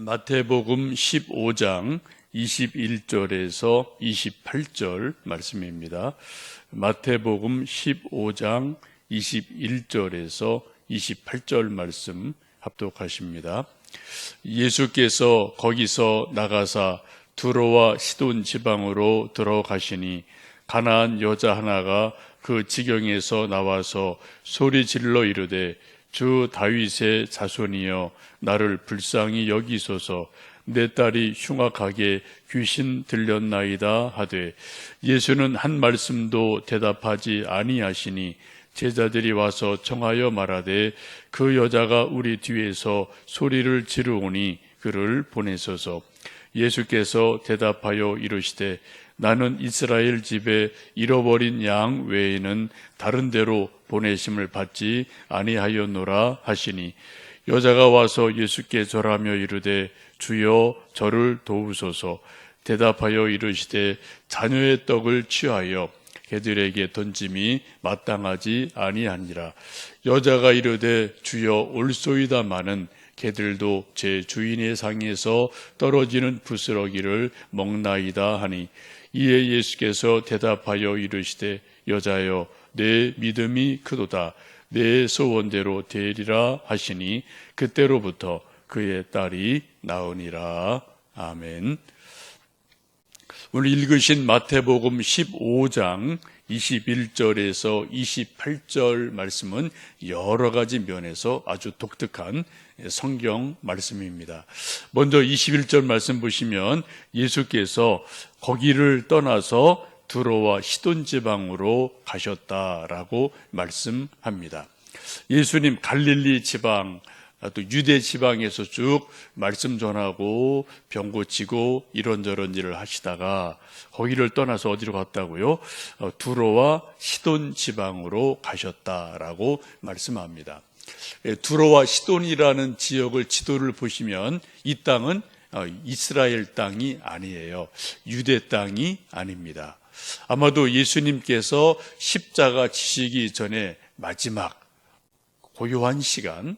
마태복음 15장 21절에서 28절 말씀입니다. 마태복음 15장 21절에서 28절 말씀 합독하십니다. 예수께서 거기서 나가사 두로와 시돈 지방으로 들어가시니 가나안 여자 하나가 그 지경에서 나와서 소리 질러 이르되 주 다윗의 자손이여 나를 불쌍히 여기소서 내 딸이 흉악하게 귀신 들렸나이다 하되 예수는 한 말씀도 대답하지 아니하시니 제자들이 와서 청하여 말하되 그 여자가 우리 뒤에서 소리를 지르오니 그를 보내소서. 예수께서 대답하여 이르시되 나는 이스라엘 집에 잃어버린 양 외에는 다른 데로 보내심을 받지 아니하였노라 하시니 여자가 와서 예수께 절하며 이르되 주여 저를 도우소서. 대답하여 이르시되 자녀의 떡을 취하여 개들에게 던짐이 마땅하지 아니하니라. 여자가 이르되 주여 올소이다마는 개들도 제 주인의 상에서 떨어지는 부스러기를 먹나이다 하니 이에 예수께서 대답하여 이르시되 여자여 내 믿음이 크도다 내 소원대로 되리라 하시니 그때로부터 그의 딸이 나으니라. 아멘. 오늘 읽으신 마태복음 15장 21절에서 28절 말씀은 여러 가지 면에서 아주 독특한 성경 말씀입니다. 먼저 21절 말씀 보시면 예수께서 거기를 떠나서 두로와 시돈 지방으로 가셨다라고 말씀합니다. 예수님 갈릴리 지방 또 유대 지방에서 쭉 말씀 전하고 병 고치고 이런저런 일을 하시다가 거기를 떠나서 어디로 갔다고요? 두로와 시돈 지방으로 가셨다라고 말씀합니다. 두로와 시돈이라는 지역을 지도를 보시면 이 땅은 이스라엘 땅이 아니에요. 유대 땅이 아닙니다. 아마도 예수님께서 십자가 지시기 전에 마지막 고요한 시간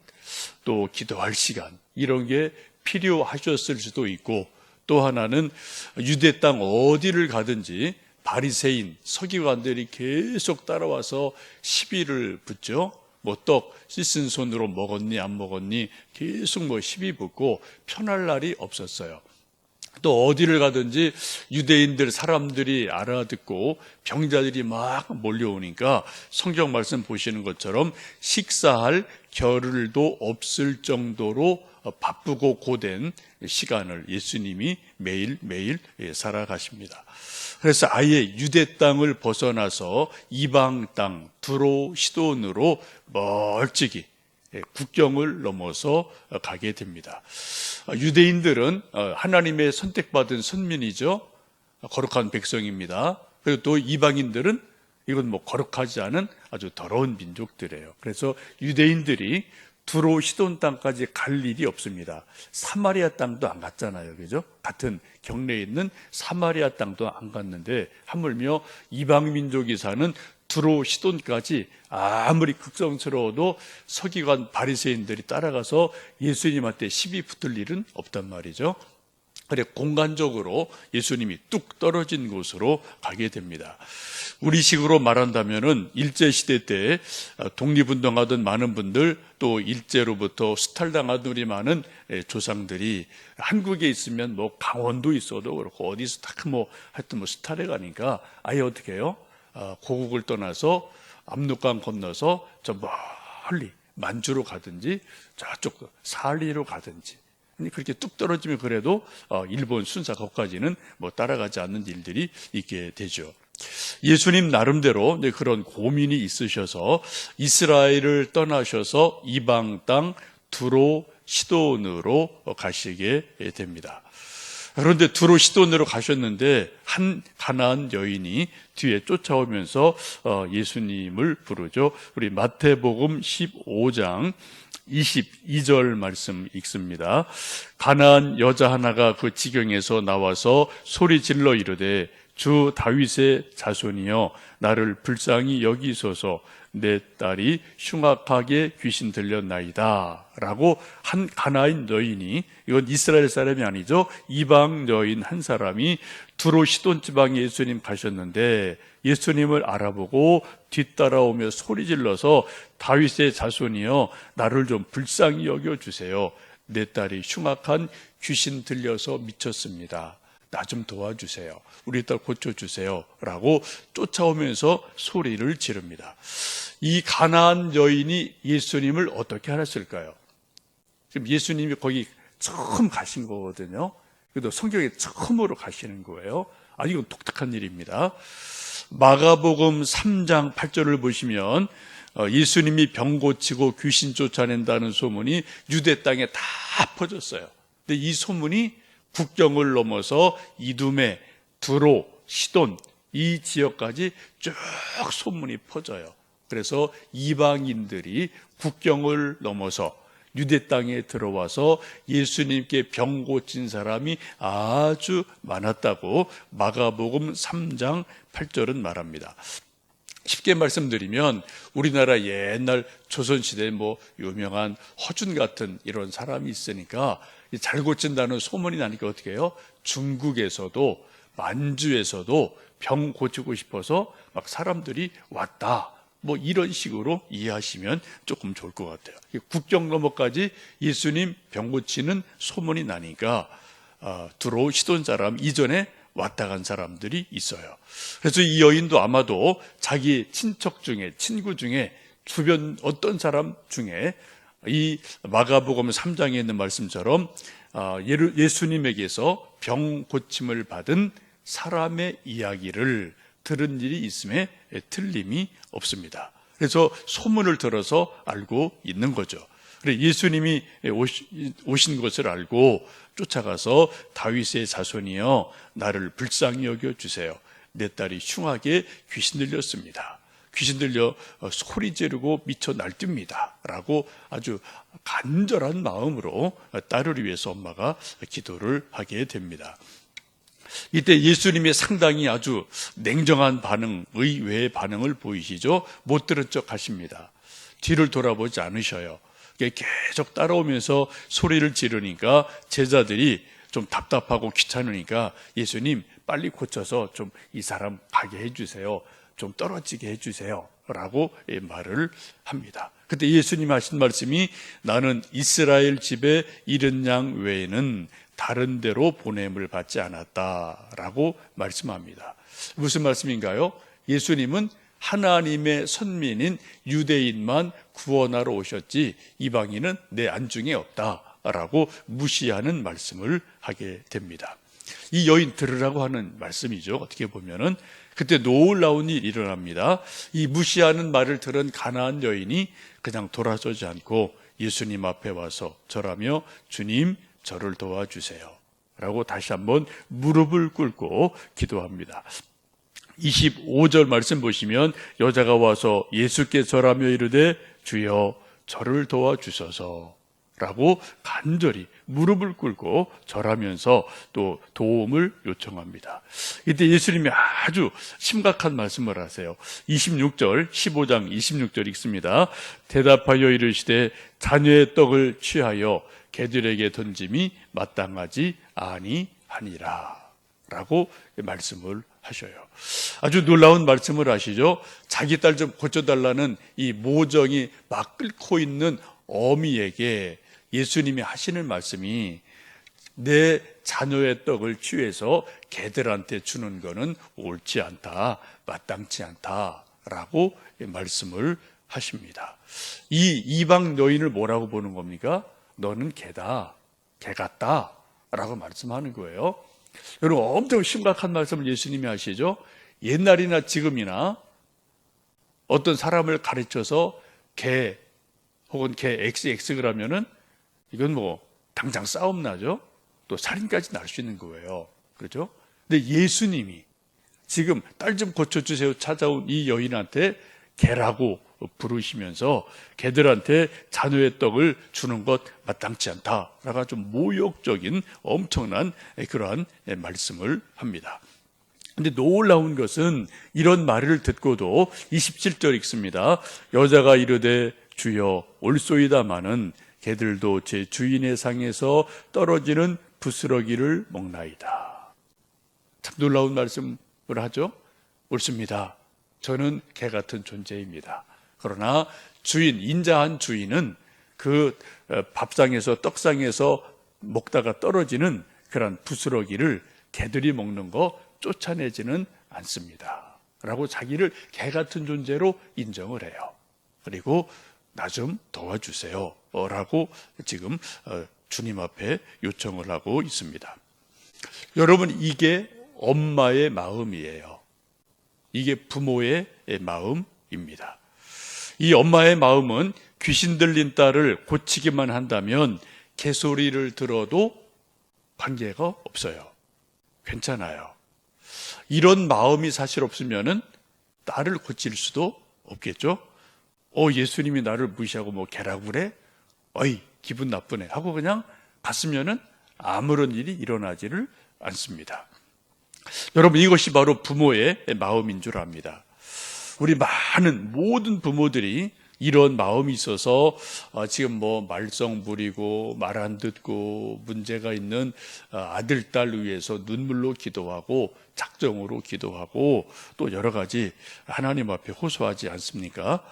또 기도할 시간 이런 게 필요하셨을 수도 있고 또 하나는 유대 땅 어디를 가든지 바리새인 서기관들이 계속 따라와서 시비를 붙죠. 뭐 떡 씻은 손으로 먹었니 안 먹었니 계속 시비 붙고 편할 날이 없었어요. 또 어디를 가든지 유대인들 사람들이 알아듣고 병자들이 막 몰려오니까 성경 말씀 보시는 것처럼 식사할 겨를도 없을 정도로 바쁘고 고된 시간을 예수님이 매일매일 살아가십니다. 그래서 아예 유대 땅을 벗어나서 이방 땅 두로 시돈으로 멀찍이 국경을 넘어서 가게 됩니다. 유대인들은 하나님의 선택받은 선민이죠. 거룩한 백성입니다. 그리고 또 이방인들은 이건 거룩하지 않은 아주 더러운 민족들이에요. 그래서 유대인들이 두로 시돈 땅까지 갈 일이 없습니다. 사마리아 땅도 안 갔잖아요. 그죠? 같은 경내에 있는 사마리아 땅도 안 갔는데 하물며 이방 민족이 사는 두로 시돈까지 아무리 극성스러워도 서기관 바리새인들이 따라가서 예수님한테 시비 붙을 일은 없단 말이죠. 그래 공간적으로 예수님이 뚝 떨어진 곳으로 가게 됩니다. 우리식으로 말한다면은 일제시대 때 독립운동하던 많은 분들 또 일제로부터 수탈당하던 우리 많은 조상들이 한국에 있으면 강원도 있어도 그렇고 어디서 딱 하여튼 수탈해 가니까 아예 어떻게 해요? 고국을 떠나서 압록강 건너서 저 멀리 만주로 가든지 저쪽 사할리로 가든지 그렇게 뚝 떨어지면 그래도 일본 순사 거기까지는 따라가지 않는 일들이 있게 되죠. 예수님 나름대로 그런 고민이 있으셔서 이스라엘을 떠나셔서 이방 땅 두로 시돈으로 가시게 됩니다. 그런데 두로 시돈으로 가셨는데 한 가나안 여인이 뒤에 쫓아오면서 예수님을 부르죠. 우리 마태복음 15장 22절 말씀 읽습니다. 가나안 여자 하나가 그 지경에서 나와서 소리 질러 이르되 주 다윗의 자손이여 나를 불쌍히 여기소서 내 딸이 흉악하게 귀신 들렸나이다 라고 한 가나안 여인이, 이건 이스라엘 사람이 아니죠, 이방 여인 한 사람이 두로 시돈 지방에 예수님 가셨는데 예수님을 알아보고 뒤따라오며 소리질러서 다윗의 자손이여 나를 좀 불쌍히 여겨주세요, 내 딸이 흉악한 귀신 들려서 미쳤습니다, 나 좀 도와주세요, 우리 딸 고쳐주세요 라고 쫓아오면서 소리를 지릅니다. 이 가나안 여인이 예수님을 어떻게 알았을까요? 지금 예수님이 거기 처음 가신 거거든요. 그래도 성경에 처음으로 가시는 거예요. 아주 이건 독특한 일입니다. 마가복음 3장 8절을 보시면 예수님이 병 고치고 귀신 쫓아낸다는 소문이 유대 땅에 다 퍼졌어요. 근데 이 소문이 국경을 넘어서 이두메, 두로, 시돈 이 지역까지 쭉 소문이 퍼져요. 그래서 이방인들이 국경을 넘어서 유대 땅에 들어와서 예수님께 병 고친 사람이 아주 많았다고 마가복음 3장 8절은 말합니다. 쉽게 말씀드리면 우리나라 옛날 조선시대에 유명한 허준 같은 이런 사람이 있으니까 잘 고친다는 소문이 나니까 어떻게 해요? 중국에서도 만주에서도 병 고치고 싶어서 막 사람들이 왔다, 이런 식으로 이해하시면 조금 좋을 것 같아요. 국경 너머까지 예수님 병 고치는 소문이 나니까 두로 시돈 사람 이전에 왔다 간 사람들이 있어요. 그래서 이 여인도 아마도 자기 친척 중에, 친구 중에, 주변 어떤 사람 중에 이 마가복음 3장에 있는 말씀처럼 예수님에게서 병 고침을 받은 사람의 이야기를 들은 일이 있음에 틀림이 없습니다. 그래서 소문을 들어서 알고 있는 거죠. 그래 예수님이 오신 것을 알고 쫓아가서 다윗의 자손이여 나를 불쌍히 여겨주세요, 내 딸이 흉하게 귀신 들렸습니다, 귀신 들려 소리 지르고 미쳐 날뜁니다 라고 아주 간절한 마음으로 딸을 위해서 엄마가 기도를 하게 됩니다. 이때 예수님이 상당히 아주 냉정한 반응, 의외의 반응을 보이시죠. 못 들은 척 하십니다. 뒤를 돌아보지 않으셔요. 계속 따라오면서 소리를 지르니까 제자들이 좀 답답하고 귀찮으니까 예수님 빨리 고쳐서 좀 이 사람 가게 해주세요, 좀 떨어지게 해주세요 라고 말을 합니다. 그때 예수님 하신 말씀이 나는 이스라엘 집에 잃은 양 외에는 다른 데로 보냄을 받지 않았다라고 말씀합니다. 무슨 말씀인가요? 예수님은 하나님의 선민인 유대인만 구원하러 오셨지 이방인은 내 안중에 없다라고 무시하는 말씀을 하게 됩니다. 이 여인 들으라고 하는 말씀이죠. 어떻게 보면은 그때 놀라운 일이 일어납니다. 이 무시하는 말을 들은 가나안 여인이 그냥 돌아서지 않고 예수님 앞에 와서 절하며 주님 저를 도와주세요 라고 다시 한번 무릎을 꿇고 기도합니다. 25절 말씀 보시면 여자가 와서 예수께 절하며 이르되 주여 저를 도와주소서 라고 간절히 무릎을 꿇고 절하면서 또 도움을 요청합니다. 이때 예수님이 아주 심각한 말씀을 하세요. 26절, 15장 26절 읽습니다. 대답하여 이르시되 자녀의 떡을 취하여 개들에게 던짐이 마땅하지 아니하니라 라고 말씀을 하셔요. 아주 놀라운 말씀을 하시죠. 자기 딸 좀 고쳐달라는 이 모정이 막 끓고 있는 어미에게 예수님이 하시는 말씀이 내 자녀의 떡을 취해서 개들한테 주는 것은 옳지 않다, 마땅치 않다라고 말씀을 하십니다. 이 이방 여인을 뭐라고 보는 겁니까? 너는 개다, 개 같다 라고 말씀하는 거예요. 여러분 엄청 심각한 말씀을 예수님이 하시죠. 옛날이나 지금이나 어떤 사람을 가르쳐서 개 혹은 개 XX 그러면은 이건 당장 싸움 나죠. 또 살인까지 날 수 있는 거예요. 그렇죠? 근데 예수님이 지금 딸 좀 고쳐주세요 찾아온 이 여인한테 개라고 부르시면서 개들한테 자녀의 떡을 주는 것 마땅치 않다라고 좀 모욕적인 엄청난 그러한 말씀을 합니다. 근데 놀라운 것은 이런 말을 듣고도 27절 읽습니다. 여자가 이르되 주여 올소이다마는 개들도 제 주인의 상에서 떨어지는 부스러기를 먹나이다. 참 놀라운 말씀을 하죠. 옳습니다. 저는 개 같은 존재입니다. 그러나 주인, 인자한 주인은 그 밥상에서 떡상에서 먹다가 떨어지는 그런 부스러기를 개들이 먹는 거 쫓아내지는 않습니다. 라고 자기를 개 같은 존재로 인정을 해요. 그리고 나 좀 도와주세요. 라고 지금 주님 앞에 요청을 하고 있습니다. 여러분, 이게 엄마의 마음이에요. 이게 부모의 마음입니다. 이 엄마의 마음은 귀신 들린 딸을 고치기만 한다면 개소리를 들어도 관계가 없어요. 괜찮아요. 이런 마음이 사실 없으면은 딸을 고칠 수도 없겠죠. 예수님이 나를 무시하고 뭐 개라고 그래? 어이, 기분 나쁘네 하고 그냥 갔으면은 아무런 일이 일어나지를 않습니다. 여러분, 이것이 바로 부모의 마음인 줄 압니다. 우리 모든 부모들이 이런 마음이 있어서 지금 뭐 말썽 부리고 말 안 듣고 문제가 있는 아들, 딸 위해서 눈물로 기도하고 작정으로 기도하고 또 여러 가지 하나님 앞에 호소하지 않습니까?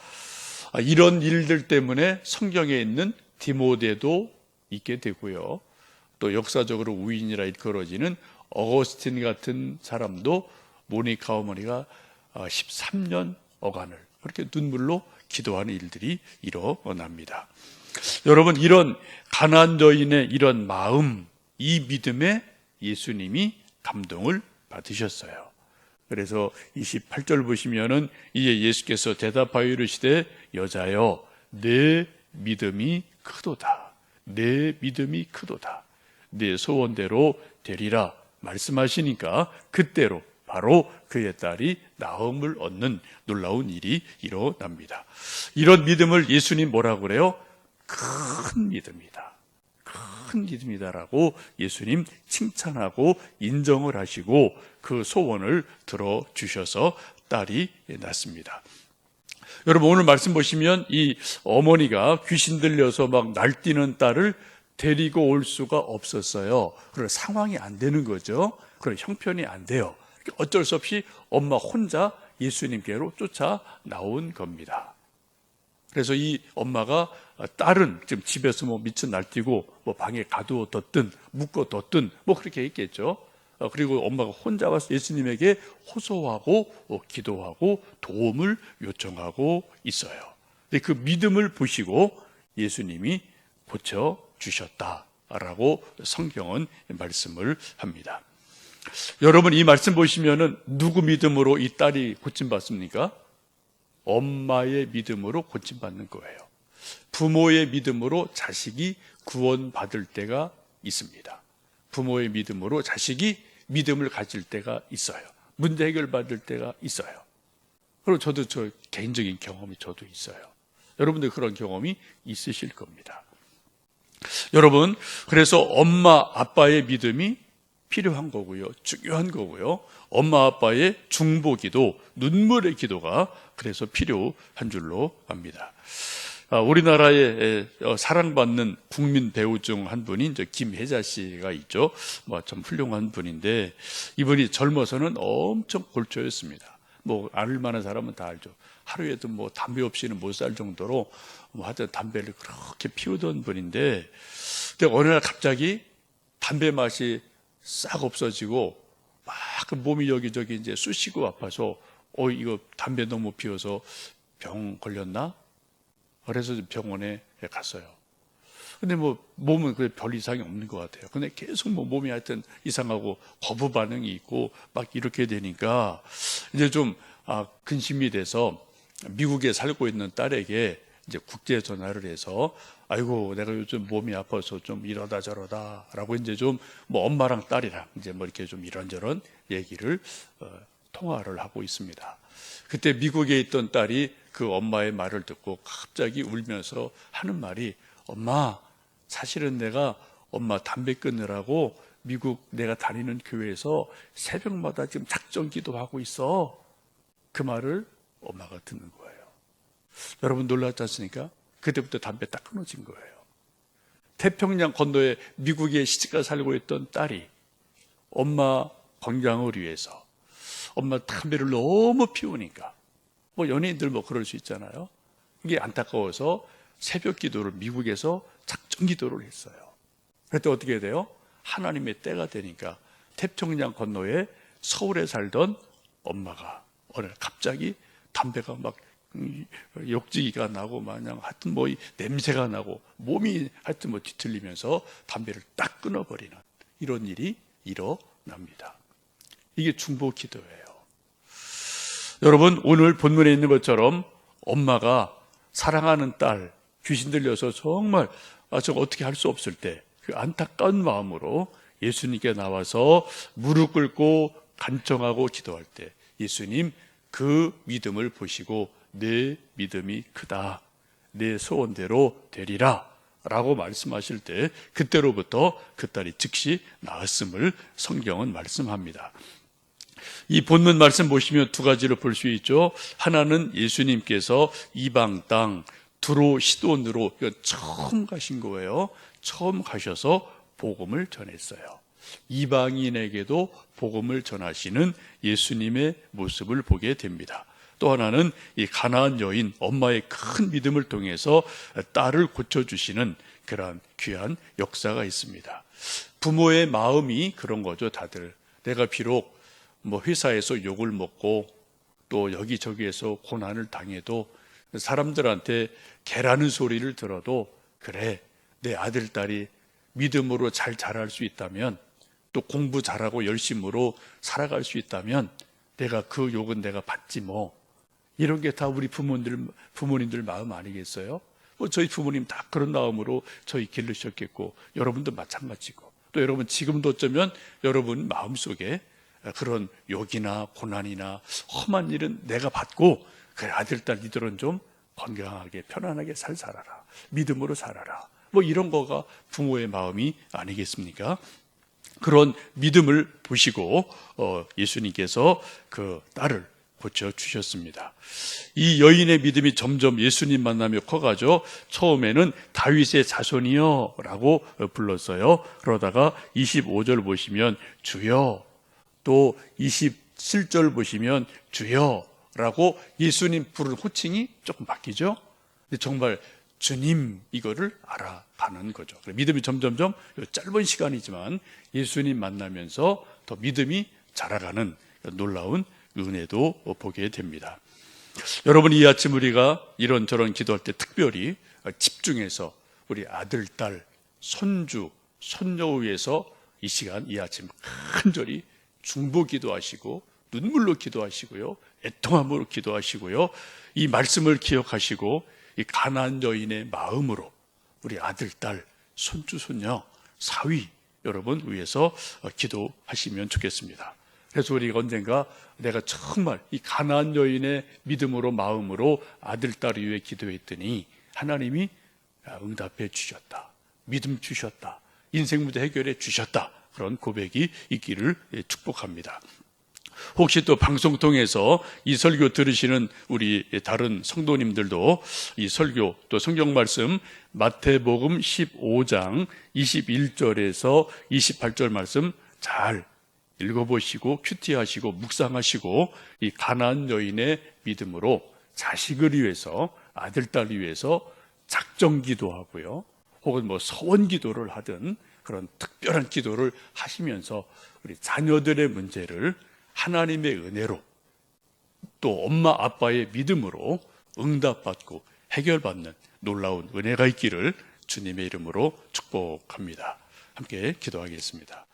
이런 일들 때문에 성경에 있는 디모데도 있게 되고요. 또 역사적으로 우인이라 일컬어지는 어거스틴 같은 사람도 모니카 어머니가 13년 어간을 그렇게 눈물로 기도하는 일들이 일어납니다. 여러분, 이런 가난한 여인의 이런 마음, 이 믿음에 예수님이 감동을 받으셨어요. 그래서 28절 보시면은 이제 예수께서 대답하여 이르시되 여자여 내 믿음이 크도다. 내 믿음이 크도다. 내 소원대로 되리라 말씀하시니까 그때로 바로 그의 딸이 나음을 얻는 놀라운 일이 일어납니다. 이런 믿음을 예수님 뭐라고 그래요? 큰 믿음이다. 큰 믿음이다라고 예수님 칭찬하고 인정을 하시고 그 소원을 들어주셔서 딸이 났습니다. 여러분, 오늘 말씀 보시면 이 어머니가 귀신 들려서 막 날뛰는 딸을 데리고 올 수가 없었어요. 그런 상황이 안 되는 거죠. 그런 형편이 안 돼요. 어쩔 수 없이 엄마 혼자 예수님께로 쫓아 나온 겁니다. 그래서 이 엄마가 딸은 지금 집에서 뭐 미쳐 날뛰고 뭐 방에 가두어뒀든 묶어뒀든 뭐 그렇게 했겠죠. 그리고 엄마가 혼자 와서 예수님에게 호소하고 기도하고 도움을 요청하고 있어요. 근데 그 믿음을 보시고 예수님이 고쳐 주셨다라고 성경은 말씀을 합니다. 여러분, 이 말씀 보시면은 누구 믿음으로 이 딸이 고침받습니까? 엄마의 믿음으로 고침받는 거예요. 부모의 믿음으로 자식이 구원받을 때가 있습니다. 부모의 믿음으로 자식이 믿음을 가질 때가 있어요. 문제 해결받을 때가 있어요. 그리고 저도 저 개인적인 경험이 저도 있어요. 여러분들 그런 경험이 있으실 겁니다. 여러분, 그래서 엄마, 아빠의 믿음이 필요한 거고요. 중요한 거고요. 엄마, 아빠의 중보기도, 눈물의 기도가 그래서 필요한 줄로 압니다. 우리나라의 사랑받는 국민 배우 중 한 분이 이제 김혜자 씨가 있죠. 참 훌륭한 분인데 이분이 젊어서는 엄청 골조였습니다. 알 만한 사람은 다 알죠. 하루에도 담배 없이는 못 살 정도로 하여튼 담배를 그렇게 피우던 분인데, 근데 어느 날 갑자기 담배 맛이 싹 없어지고 막 몸이 여기저기 이제 쑤시고 아파서 이거 담배 너무 피워서 병 걸렸나? 그래서 병원에 갔어요. 근데 몸은 별 이상이 없는 것 같아요. 근데 계속 몸이 하여튼 이상하고 거부 반응이 있고 막 이렇게 되니까 이제 좀 근심이 돼서 미국에 살고 있는 딸에게 이제 국제 전화를 해서 아이고 내가 요즘 몸이 아파서 좀 이러다 저러다 라고 이제 좀 엄마랑 딸이랑 이제 이렇게 좀 이런저런 얘기를 통화를 하고 있습니다. 그때 미국에 있던 딸이 그 엄마의 말을 듣고 갑자기 울면서 하는 말이, 엄마, 사실은 내가 엄마 담배 끊으라고 미국 내가 다니는 교회에서 새벽마다 지금 작정 기도하고 있어. 그 말을 엄마가 듣는 거예요. 여러분 놀랐지 않습니까? 그때부터 담배 딱 끊어진 거예요. 태평양 건너에 미국에 시집가 살고 있던 딸이 엄마 건강을 위해서 엄마 담배를 너무 피우니까 뭐 연예인들 뭐 그럴 수 있잖아요. 이게 안타까워서 새벽 기도를 미국에서 작정 기도를 했어요. 그랬더니 어떻게 돼요? 하나님의 때가 되니까 태평양 건너에 서울에 살던 엄마가 어느 날 갑자기 담배가 막 욕지기가 나고 마냥 하여튼 뭐 냄새가 나고 몸이 하여튼 뭐 뒤틀리면서 담배를 딱 끊어버리는 이런 일이 일어납니다. 이게 중보 기도예요. 여러분 오늘 본문에 있는 것처럼 엄마가 사랑하는 딸 귀신 들려서 정말 저 어떻게 할 수 없을 때 그 안타까운 마음으로 예수님께 나와서 무릎 꿇고 간청하고 기도할 때 예수님 그 믿음을 보시고 내 믿음이 크다. 내 소원대로 되리라 라고 말씀하실 때 그때로부터 그 딸이 즉시 나았음을 성경은 말씀합니다. 이 본문 말씀 보시면 두 가지로 볼 수 있죠. 하나는 예수님께서 이방 땅 두로 시돈으로 처음 가신 거예요. 처음 가셔서 복음을 전했어요. 이방인에게도 복음을 전하시는 예수님의 모습을 보게 됩니다. 또 하나는 이 가나안 여인 엄마의 큰 믿음을 통해서 딸을 고쳐주시는 그러한 귀한 역사가 있습니다. 부모의 마음이 그런 거죠. 다들 내가 비록 뭐 회사에서 욕을 먹고 또 여기저기에서 고난을 당해도 사람들한테 개라는 소리를 들어도 그래 내 아들 딸이 믿음으로 잘 자랄 수 있다면 또 공부 잘하고 열심으로 살아갈 수 있다면 내가 그 욕은 내가 받지 뭐. 이런 게 다 우리 부모님들 마음 아니겠어요? 뭐 저희 부모님 다 그런 마음으로 저희 기르셨겠고 여러분도 마찬가지고 또 여러분 지금도 어쩌면 여러분 마음속에 그런 욕이나 고난이나 험한 일은 내가 받고 그래 아들 딸 니들은 좀 건강하게 편안하게 살아라. 믿음으로 살아라. 뭐 이런 거가 부모의 마음이 아니겠습니까? 그런 믿음을 보시고 예수님께서 그 딸을 고쳐주셨습니다. 이 여인의 믿음이 점점 예수님 만나며 커가죠. 처음에는 다윗의 자손이여 라고 불렀어요. 그러다가 25절 보시면 주여, 또 27절 보시면 주여 라고 예수님 부르는 호칭이 조금 바뀌죠. 근데 정말 주님 이거를 알아가는 거죠. 믿음이 점점점 짧은 시간이지만 예수님 만나면서 더 믿음이 자라가는 놀라운 은혜도 보게 됩니다. 여러분 이 아침 우리가 이런저런 기도할 때 특별히 집중해서 우리 아들, 딸, 손주, 손녀 위해서 이 시간 이 아침 간절히 중보 기도하시고 눈물로 기도하시고요. 애통함으로 기도하시고요. 이 말씀을 기억하시고 이 가나안 여인의 마음으로 우리 아들, 딸, 손주, 손녀, 사위 여러분 위해서 기도하시면 좋겠습니다. 그래서 우리가 언젠가 내가 정말 이 가나안 여인의 믿음으로 마음으로 아들, 딸을 위해 기도했더니 하나님이 응답해 주셨다. 믿음 주셨다. 인생 문제 해결해 주셨다. 그런 고백이 있기를 축복합니다. 혹시 또 방송 통해서 이 설교 들으시는 우리 다른 성도님들도 이 설교 또 성경 말씀 마태복음 15장 21절에서 28절 말씀 잘 읽어보시고 큐티하시고 묵상하시고 이 가나안 여인의 믿음으로 자식을 위해서 아들, 딸을 위해서 작정 기도하고요. 혹은 뭐 서원 기도를 하든 그런 특별한 기도를 하시면서 우리 자녀들의 문제를 하나님의 은혜로 또 엄마 아빠의 믿음으로 응답받고 해결받는 놀라운 은혜가 있기를 주님의 이름으로 축복합니다. 함께 기도하겠습니다.